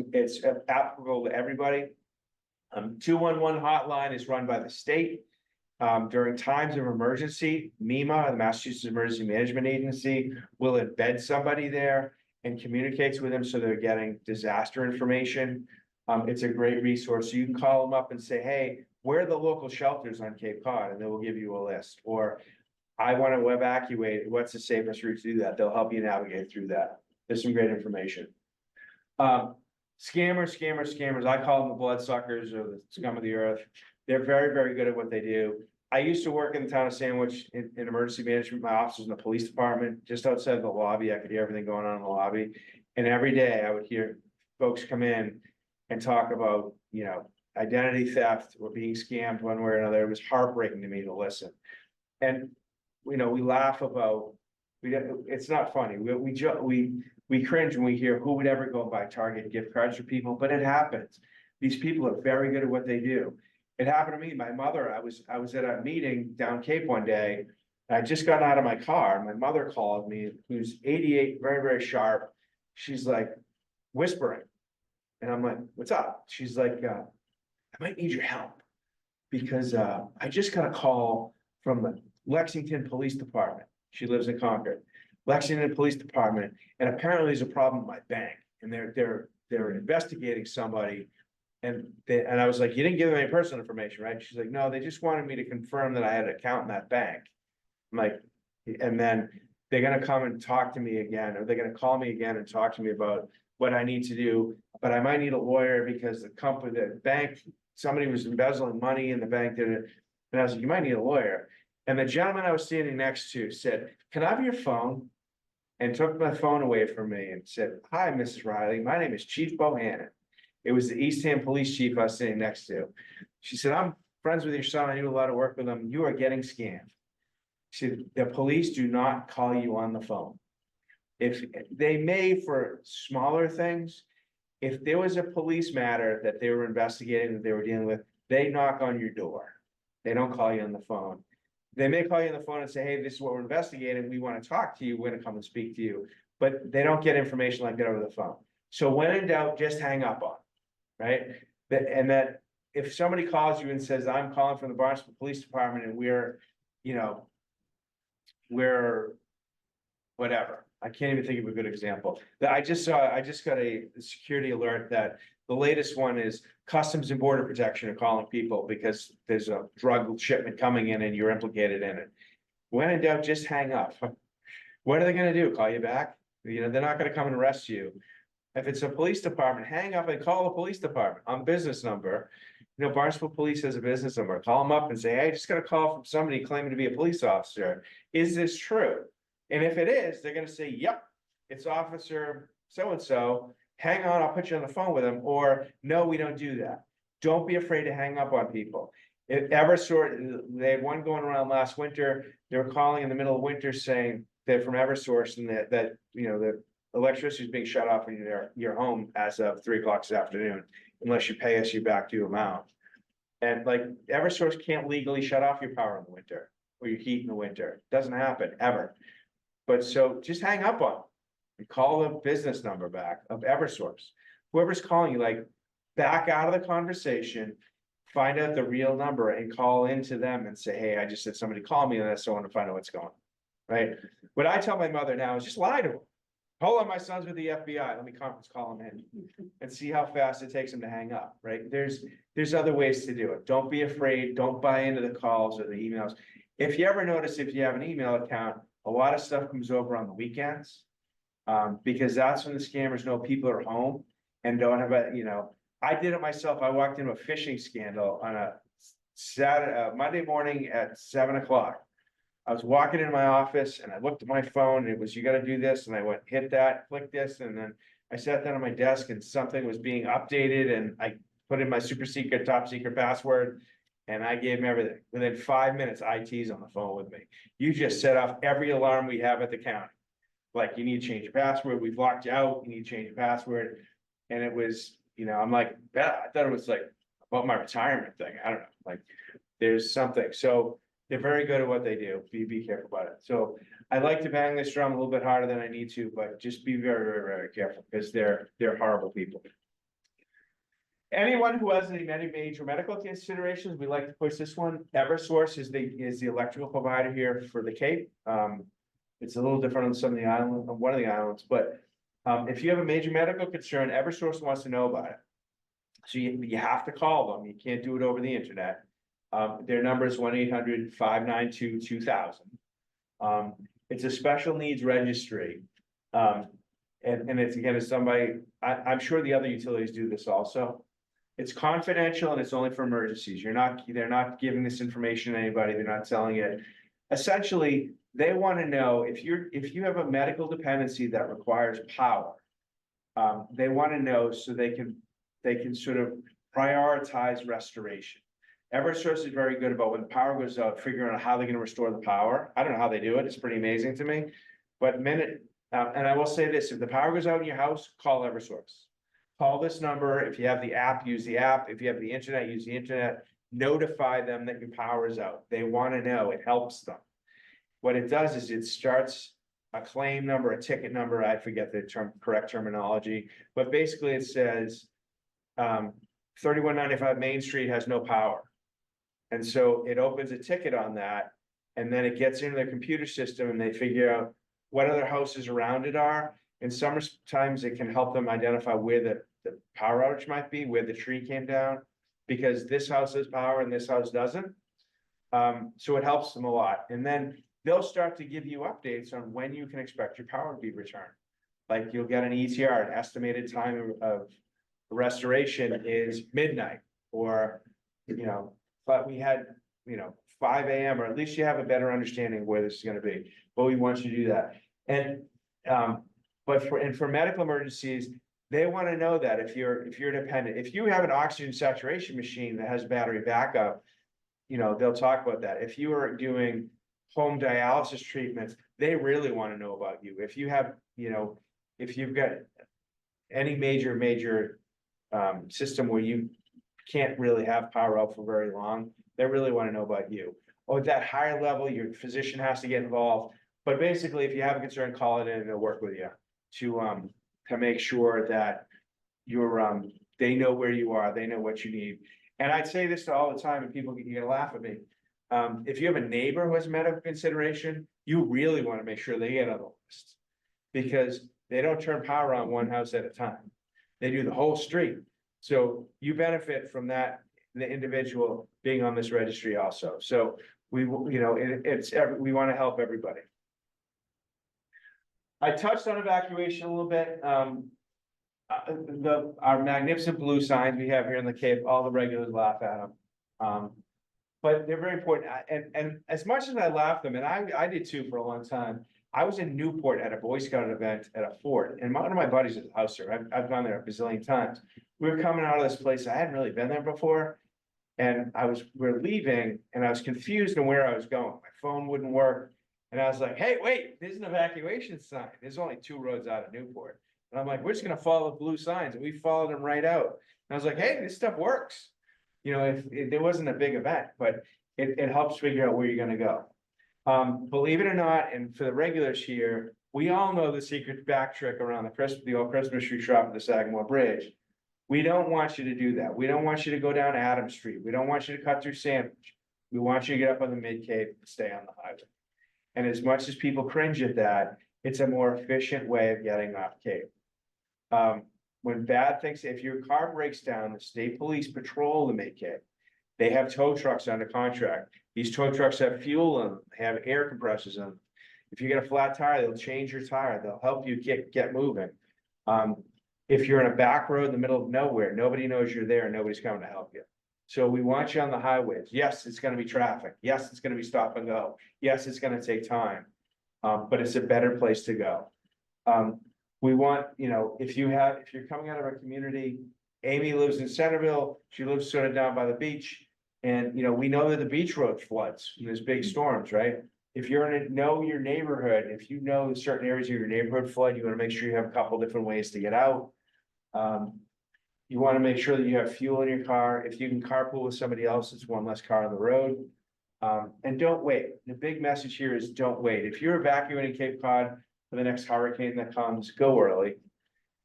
applicable to everybody. 211 hotline is run by the state. During times of emergency, MEMA, the Massachusetts Emergency Management Agency, will embed somebody there and communicates with them so they're getting disaster information. It's a great resource. So you can call them up and say, hey, where are the local shelters on Cape Cod? And they will give you a list. Or I want to evacuate. What's the safest route to do that? They'll help you navigate through that. There's some great information. Scammers. I call them the bloodsuckers or the scum of the earth. They're very, very good at what they do. I used to work in the town of Sandwich in emergency management. My office was in the police department, just outside of the lobby. I could hear everything going on in the lobby. And every day I would hear folks come in and talk about, identity theft or being scammed one way or another. It was heartbreaking to me to listen. And, we laugh about, it's not funny. We cringe when we hear who would ever go and buy Target gift cards for people, but it happens. These people are very good at what they do. It happened to me. My mother, I was at a meeting down Cape one day. I just got out of my car. My mother called me, who's 88, very, very sharp. She's like whispering. And I'm like, what's up? She's like, I might need your help. Because I just got a call from the Lexington Police Department. She lives in Concord. Lexington Police Department, and apparently there's a problem with my bank. And they're investigating somebody. And I was like, you didn't give them any personal information, right? She's like, no, they just wanted me to confirm that I had an account in that bank. I'm like, and then they're gonna come and talk to me again, or they're gonna call me again and talk to me about what I need to do. But I might need a lawyer because the bank, somebody was embezzling money in the bank did it. And I was like, you might need a lawyer. And the gentleman I was standing next to said, can I have your phone? And took my phone away from me and said, hi, Mrs. Reilly, my name is Chief Bohannon. It was the Eastham Police Chief I was sitting next to. She said, I'm friends with your son. I do a lot of work with him. You are getting scammed. She said, the police do not call you on the phone. If they may for smaller things, if there was a police matter that they were investigating, that they were dealing with, they knock on your door. They don't call you on the phone. They may call you on the phone and say, hey, this is what we're investigating. We want to talk to you. We're going to come and speak to you. But they don't get information like that over the phone. So when in doubt, just hang up on, right? And that if somebody calls you and says, I'm calling from the Barnstable Police Department and we're whatever. I can't even think of a good example. That I just got a security alert that the latest one is Customs and Border Protection are calling people because there's a drug shipment coming in and you're implicated in it. When in doubt, just hang up. What are they gonna do? Call you back? They're not gonna come and arrest you. If it's a police department, hang up and call the police department on business number. Barnstable Police has a business number. Call them up and say, hey, I just got a call from somebody claiming to be a police officer. Is this true? And if it is, they're gonna say, yep, it's Officer so-and-so. Hang on, I'll put you on the phone with them. Or no, we don't do that. Don't be afraid to hang up on people. If Eversource, they had one going around last winter. They were calling in the middle of winter saying they're from Eversource and that the electricity is being shut off in your home as of 3 o'clock this afternoon, unless you pay us your back due amount. And like Eversource can't legally shut off your power in the winter or your heat in the winter. It doesn't happen ever. But so just hang up on them and call the business number back of Eversource. Whoever's calling you, like back out of the conversation, find out the real number and call into them and say, hey, I just had somebody call me on this, so I want to find out what's going on. Right? What I tell my mother now is just lie to her. Hold on, my son's with the FBI. Let me conference call him in and see how fast it takes him to hang up, right? There's other ways to do it. Don't be afraid. Don't buy into the calls or the emails. If you ever notice, if you have an email account, a lot of stuff comes over on the weekends. Because that's when the scammers know people are home and don't have I did it myself. I walked into a phishing scandal on a Monday morning at 7 o'clock. I was walking into my office and I looked at my phone and it was, you gotta do this. And I went, hit that, click this. And then I sat down on my desk and something was being updated and I put in my super secret, top secret password. And I gave him everything. Within 5 minutes, IT's on the phone with me. You just set off every alarm we have at the county. Like, you need to change your password. We've locked you out. You need to change your password. And it was, I'm like, yeah, I thought it was like about my retirement thing. I don't know, like there's something. So they're very good at what they do. Be careful about it. So I like to bang this drum a little bit harder than I need to, but just be very, very, very careful because they're horrible people. Anyone who has any major medical considerations, we like to push this one. Eversource is the electrical provider here for the Cape. It's a little different on some of the islands, on one of the islands, but if you have a major medical concern, Eversource wants to know about it. So you have to call them. You can't do it over the internet. Their number is 1-800-592-2000. It's a special needs registry. And it's again, as somebody, I'm sure the other utilities do this also. It's confidential and it's only for emergencies. They're not giving this information to anybody. They're not selling it. Essentially, they want to know if you have a medical dependency that requires power, They want to know so they can sort of prioritize restoration. Eversource is very good about when the power goes out, figuring out how they're gonna restore the power. I don't know how they do it. It's pretty amazing to me. But and I will say this, if the power goes out in your house, call Eversource. Call this number. If you have the app, use the app. If you have the internet, use the internet. Notify them that your power is out. They want to know. It helps them. What it does is it starts a claim number, a ticket number. I forget the correct terminology, but basically it says 3195 Main Street has no power. And so it opens a ticket on that, and then it gets into their computer system and they figure out what other houses around it are. And sometimes it can help them identify where the power outage might be, where the tree came down, because this house has power and this house doesn't. So it helps them a lot. And then they'll start to give you updates on when you can expect your power to be returned. Like you'll get an ETR, an estimated time of restoration is midnight, or, but we had, 5 AM, or at least you have a better understanding of where this is gonna be. But we want you to do that. And, but for medical emergencies, they wanna know that if you're dependent, if you have an oxygen saturation machine that has battery backup, they'll talk about that. If you are doing home dialysis treatments, they really wanna know about you. If you have, if you've got any major system where you can't really have power out for very long, they really want to know about you. Or at that higher level, your physician has to get involved. But basically, if you have a concern, call it in and they'll work with you to make sure that you're they know where you are, they know what you need. And I'd say this to all the time, and people you're gonna laugh at me. If you have a neighbor who has medical consideration, you really want to make sure they get on the list, because they don't turn power on one house at a time. They do the whole street. So you benefit from that, the individual being on this registry also. So we, we want to help everybody. I touched on evacuation a little bit. Our magnificent blue signs we have here in the Cape, all the regulars laugh at them. But they're very important. And as much as I laugh them, and I did too for a long time, I was in Newport at a Boy Scout event at a fort, and one of my buddies is a house there. I've gone there a bazillion times. We were coming out of this place. I hadn't really been there before. And we're leaving, and I was confused on where I was going. My phone wouldn't work. And I was like, hey, wait, there's an evacuation sign. There's only 2 roads out of Newport. And I'm like, we're just gonna follow the blue signs. And we followed them right out. And I was like, hey, this stuff works. If there wasn't a big event, but it helps figure out where you're gonna go. Believe it or not, and for the regulars here, we all know the secret back trick around the old Christmas tree shop at the Sagamore Bridge. We don't want you to do that. We don't want you to go down Adams Street. We don't want you to cut through Sandwich. We want you to get up on the Mid-Cape and stay on the highway. And as much as people cringe at that, it's a more efficient way of getting off Cape. When bad things, if your car breaks down, the state police patrol the Mid-Cape. They have tow trucks under contract. These tow trucks have fuel in them, have air compressors in them. If you get a flat tire, they'll change your tire. They'll help you get moving. If you're in a back road in the middle of nowhere, nobody knows you're there and nobody's coming to help you. So we want you on the highways. Yes, it's gonna be traffic. Yes, it's gonna be stop and go. Yes, it's gonna take time. But it's a better place to go. We want, if you're coming out of a community, Amy lives in Centerville. She lives sort of down by the beach. And, we know that the beach road floods in these big storms, right? If you're know your neighborhood, if you know certain areas of your neighborhood flood, you want to make sure you have a couple different ways to get out. You want to make sure that you have fuel in your car. If you can carpool with somebody else, it's one less car on the road. And don't wait. The big message here is don't wait. If you're evacuating Cape Cod for the next hurricane that comes, go early.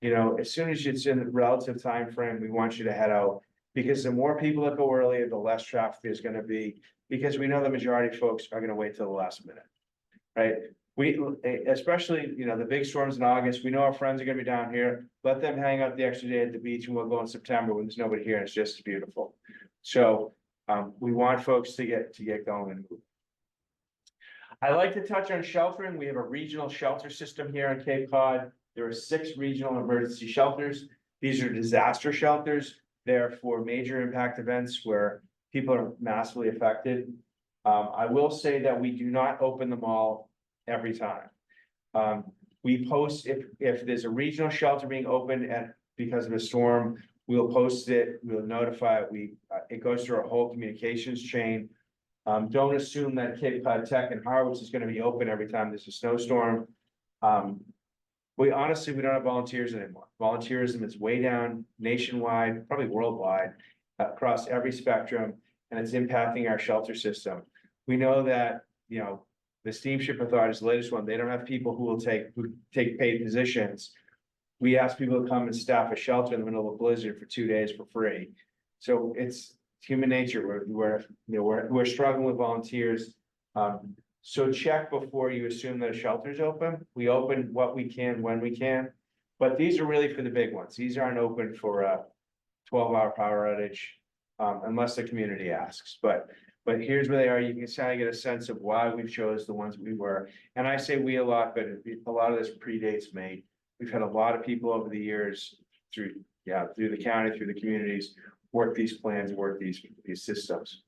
As soon as it's in the relative time frame, we want you to head out. Because the more people that go earlier, the less traffic there's gonna be, because we know the majority of folks are gonna wait till the last minute. Right? We, especially, the big storms in August, we know our friends are gonna be down here. Let them hang out the extra day at the beach, and we'll go in September when there's nobody here and it's just as beautiful. So we want folks to get going and move. I like to touch on sheltering. We have a regional shelter system here in Cape Cod. There are 6 regional emergency shelters. These are disaster shelters. They're for major impact events where people are massively affected. I will say that we do not open them all every time. We post, if there's a regional shelter being opened because of a storm, we'll post it, we'll notify it, it goes through our whole communications chain. Don't assume that Cape Cod Tech and Harwich is gonna be open every time there's a snowstorm. We honestly, we don't have volunteers anymore. Volunteerism is way down nationwide, probably worldwide, across every spectrum, and it's impacting our shelter system. We know that, the steamship authority's latest one, they don't have people who take paid positions. We ask people to come and staff a shelter in the middle of a blizzard for 2 days for free. So it's human nature. We're struggling with volunteers. So check before you assume that a shelter's open. We open what we can when we can, but these are really for the big ones. These aren't open for a 12-hour power outage, unless the community asks. But here's where they are. You can kind of get a sense of why we've chose the ones we were. And I say we a lot, but a lot of this predates me. We've had a lot of people over the years through the county, through the communities, work these plans, work these systems.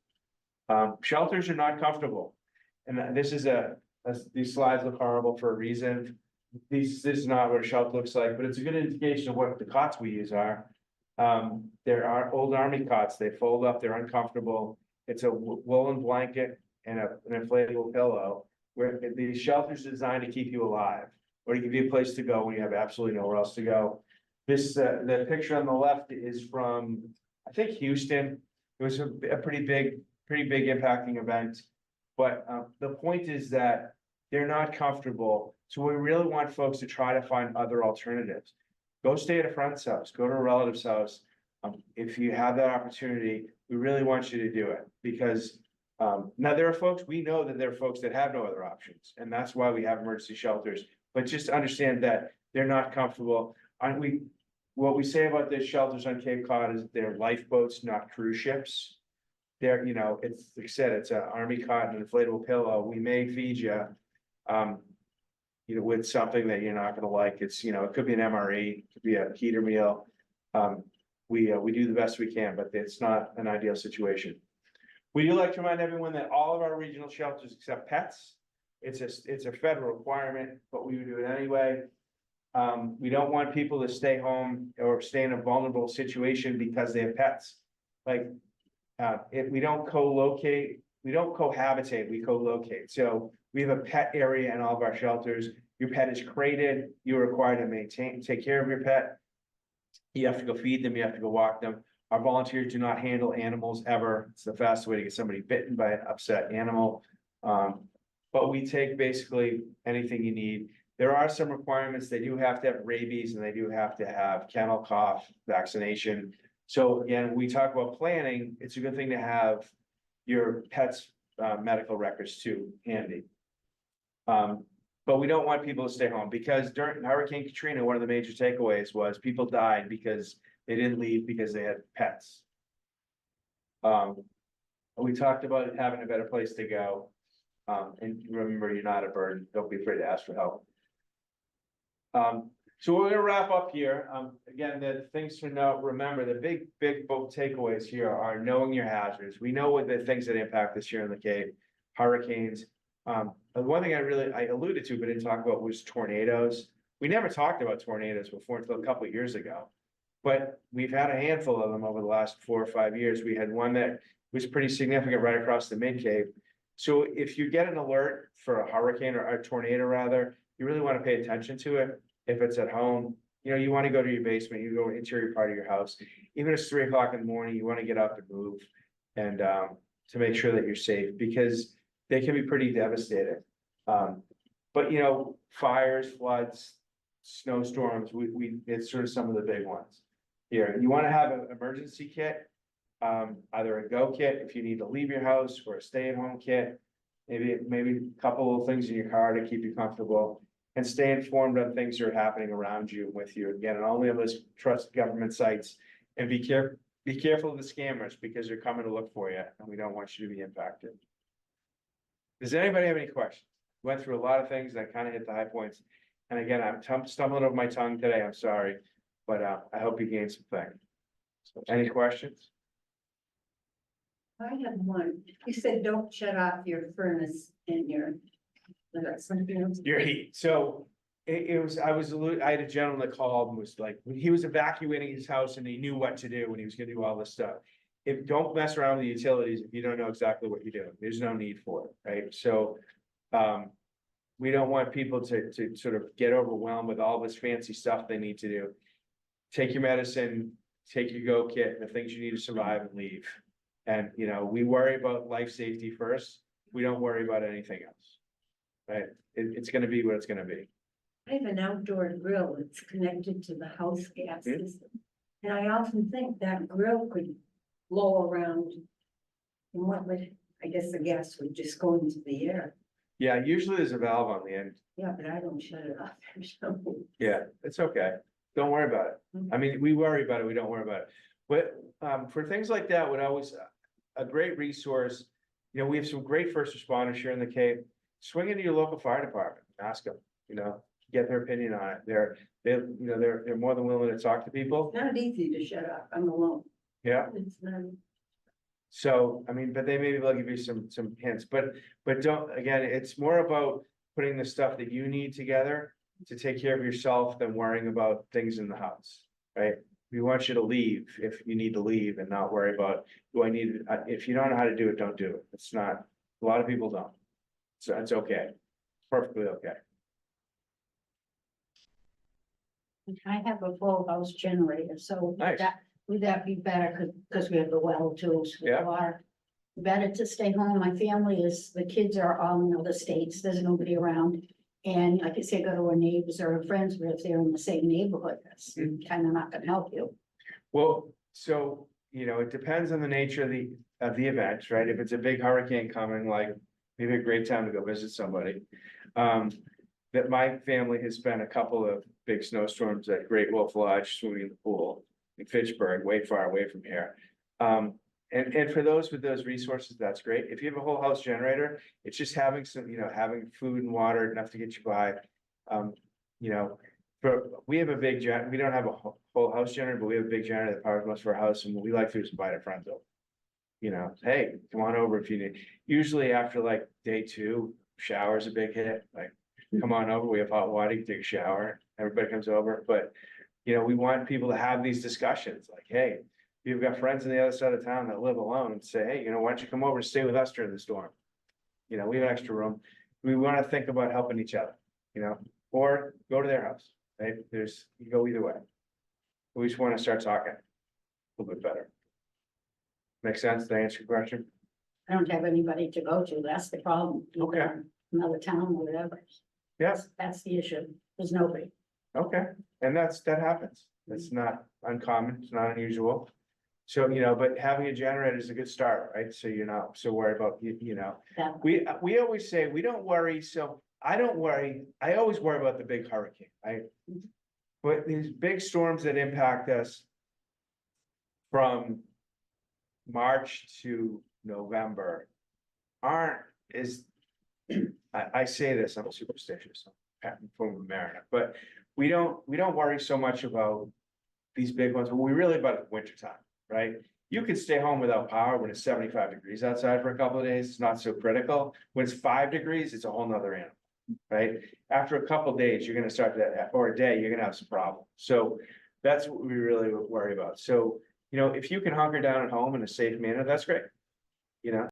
Shelters are not comfortable. And this is these slides look horrible for a reason. This is not what a shelter looks like, but it's a good indication of what the cots we use are. There are old army cots. They fold up, they're uncomfortable. It's a woolen blanket and an inflatable pillow, where these shelters are designed to keep you alive, or to give you a place to go when you have absolutely nowhere else to go. This, the picture on the left is from, I think, Houston. It was a pretty big impacting event. But the point is that they're not comfortable. So we really want folks to try to find other alternatives. Go stay at a friend's house, go to a relative's house. If you have that opportunity, we really want you to do it, because now there are folks, we know that there are folks that have no other options, and that's why we have emergency shelters. But just understand that they're not comfortable. What we say about the shelters on Cape Cod is they're lifeboats, not cruise ships. They're, it's, like I said, it's an army cot and an inflatable pillow. We may feed you, with something that you're not gonna like. It's, it could be an MRE, it could be a heater meal. We do the best we can, but it's not an ideal situation. We do like to remind everyone that all of our regional shelters accept pets. It's a federal requirement, but we would do it anyway. We don't want people to stay home or stay in a vulnerable situation because they have pets. Like, if we don't co-locate, we don't cohabitate, we co-locate. So we have a pet area in all of our shelters. Your pet is crated, you're required to take care of your pet. You have to go feed them, you have to go walk them. Our volunteers do not handle animals ever. It's the fastest way to get somebody bitten by an upset animal. But we take basically anything you need. There are some requirements. They do have to have rabies, and they do have to have kennel cough vaccination. So again, we talk about planning. It's a good thing to have your pet's medical records too handy. But we don't want people to stay home, because during Hurricane Katrina, one of the major takeaways was people died because they didn't leave because they had pets. We talked about having a better place to go. And remember, you're not a burden. Don't be afraid to ask for help. So we're gonna wrap up here. Again, the things to note, remember, the big both takeaways here are knowing your hazards. We know what the things that impact us here in the Cape, hurricanes. The one thing I alluded to, but didn't talk about, was tornadoes. We never talked about tornadoes before until a couple of years ago. But we've had a handful of them over the last 4 or 5 years. We had one that was pretty significant right across the Mid-Cape. So if you get an alert for a hurricane, or a tornado rather, you really want to pay attention to it. If it's at home, you want to go to your basement, you go interior part of your house. Even if it's 3 o'clock in the morning, you want to get up and move, and to make sure that you're safe, because they can be pretty devastating. But fires, floods, snowstorms, it's sort of some of the big ones here. You want to have an emergency kit, either a go kit if you need to leave your house, or a stay-at-home kit. Maybe a couple of things in your car to keep you comfortable, and stay informed on things that are happening around you and with you. Again, and only on those trusted government sites, and be careful of the scammers, because they're coming to look for you, and we don't want you to be impacted. Does anybody have any questions? Went through a lot of things that kind of hit the high points. And again, I'm stumbling over my tongue today. I'm sorry, but I hope you gained some things. So, any questions? I have one. You said don't shut off your furnace and your, something else. Your heat. So I had a gentleman that called and was like, he was evacuating his house and he knew what to do when he was gonna do all this stuff. Don't mess around with the utilities if you don't know exactly what you're doing. There's no need for it, right? So, we don't want people to sort of get overwhelmed with all this fancy stuff they need to do. Take your medicine, take your go kit, the things you need to survive and leave. And, you know, we worry about life safety first. We don't worry about anything else. Right? It's gonna be what it's gonna be. I have an outdoor grill that's connected to the house gas Yeah. system. And I often think that grill could blow around. And what would, I guess the gas would just go into the air. Yeah, usually there's a valve on the end. Yeah, but I don't shut it off. So, Yeah, it's okay. Don't worry about it. I mean, we worry about it, we don't worry about it. But for things like that, would always, a great resource, you know, we have some great first responders here in the Cape. Swing into your local fire department, ask them, you know, get their opinion on it. They're more than willing to talk to people. It's not easy to shut off. I'm alone. Yeah, It's not. so, I mean, but they maybe will give you some hints, but don't, again, it's more about putting the stuff that you need together to take care of yourself than worrying about things in the house, right? We want you to leave if you need to leave and not worry about, if you don't know how to do it, don't do it. It's not, a lot of people don't. So it's okay, perfectly okay. I have a full house generator, so Nice. would that be better, because we have the well too, so the Yeah. water. Better to stay home, my family the kids are all in other states, there's nobody around. And like I say, go to our neighbors or our friends, but if they're in the same neighborhood, that's kind of not gonna help you. Well, so, you know, it depends on the nature of the event, right? If it's a big hurricane coming, like maybe a great time to go visit somebody. That my family has spent a couple of big snowstorms at Great Wolf Lodge swimming in the pool in Fitchburg, way far away from here. And for those with those resources, that's great. If you have a whole house generator, it's just having some, you know, having food and water enough to get you by. You know, we have a big we don't have a whole house generator, but we have a big generator that powers most of our house, and what we like to do is invite our friends over. You know, hey, come on over if you need. Usually after like day 2, shower's a big hit, like, come on over, we have hot water, you can take a shower, everybody comes over, but. You know, we want people to have these discussions, like, hey, you've got friends on the other side of town that live alone, and say, hey, you know, why don't you come over and stay with us during the storm? You know, we have extra room, we wanna think about helping each other, you know, or go to their house, right? You go either way. We just wanna start talking a little bit better. Make sense? Did I answer your question? I don't have anybody to go to, that's the problem. Okay. Another town or whatever. Yes, That's the issue, there's nobody. okay, and that happens, it's not uncommon, it's not unusual. So, you know, but having a generator is a good start, right? So you're not so worried about, you know, That- we always say, we don't worry, so I don't worry, I always worry about the big hurricane, right? But these big storms that impact us from March to November aren't I say this, I'm superstitious, I'm from America, but we don't worry so much about these big ones, but we really about it winter time, right? You could stay home without power when it's 75 degrees outside for a couple of days, it's not so critical. When it's 5 degrees, it's a whole nother animal, right? After a couple of days, you're gonna start to, or a day, you're gonna have some problems. So that's what we really worry about. So, you know, if you can hunker down at home in a safe manner, that's great. You know,